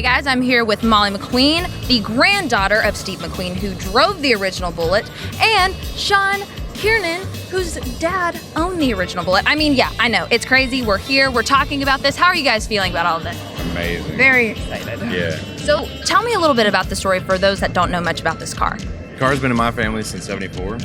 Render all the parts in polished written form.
Hey guys, I'm here with Molly McQueen, the granddaughter of Steve McQueen, who drove the original Bullitt, and Sean Kiernan, whose dad owned the original Bullitt. I mean, yeah, I know, it's crazy. We're here, we're talking about this. How are you guys feeling about all of this? Amazing. Very excited. Yeah. So tell me a little bit about the story for those that don't know much about this car. The car's been in my family since '74.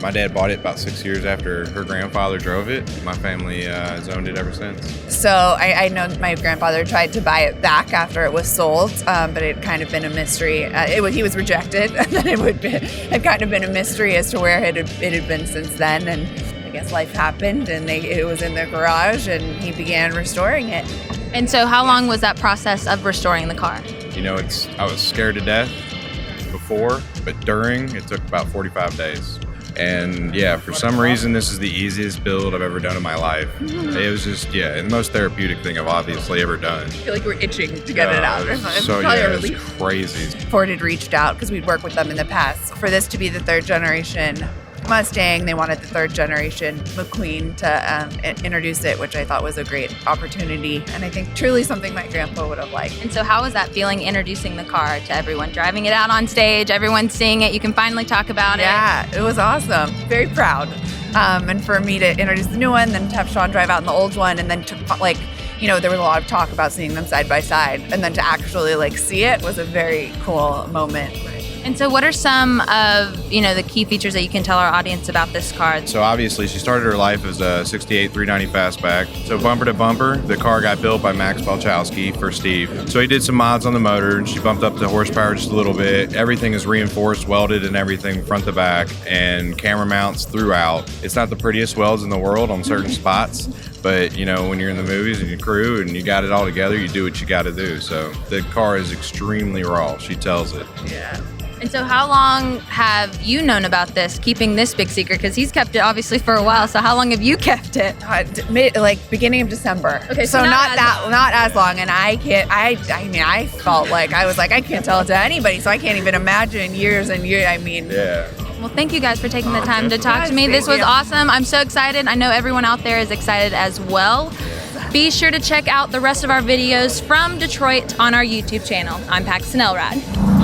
My dad bought it about 6 years after her grandfather drove it. My family has owned it ever since. So I know my grandfather tried to buy it back after it was sold, but it had kind of been a mystery. He was rejected, and then it had kind of been a mystery as to where it had been since then. And I guess life happened, and it was in their garage, and he began restoring it. And so how long was that process of restoring the car? I was scared to death before, but during, it took about 45 days. And yeah, for some reason, this is the easiest build I've ever done in my life. It was just, the most therapeutic thing I've obviously ever done. I feel like we're itching to get it out. It's crazy. Ford had reached out because we'd worked with them in the past for this to be the third generation Mustang. They wanted the third generation McQueen to introduce it, which I thought was a great opportunity, and I think truly something my grandpa would have liked. And so how was that feeling, introducing the car to everyone, driving it out on stage, everyone seeing it, you can finally talk about it? Yeah, it was awesome. Very proud. And for me to introduce the new one, then to have Sean drive out in the old one, and then to there was a lot of talk about seeing them side by side, and then to actually see it was a very cool moment. And so what are some of, the key features that you can tell our audience about this car? So obviously she started her life as a 68 390 fastback. So bumper to bumper, the car got built by Max Balchowski for Steve. So he did some mods on the motor, and she bumped up the horsepower just a little bit. Everything is reinforced, welded and everything front to back, and camera mounts throughout. It's not the prettiest welds in the world on certain spots, but when you're in the movies and your crew and you got it all together, you do what you got to do. So the car is extremely raw. She tells it. Yeah. And so how long have you known about this, keeping this big secret? Because he's kept it obviously for a while. So how long have you kept it? Beginning of December. Okay, so not as long. And I felt like I can't tell it to anybody. So I can't even imagine years and years. Yeah. Well, thank you guys for taking the time to talk to me. This was awesome. I'm so excited. I know everyone out there is excited as well. Be sure to check out the rest of our videos from Detroit on our YouTube channel. I'm Paxton Elrod.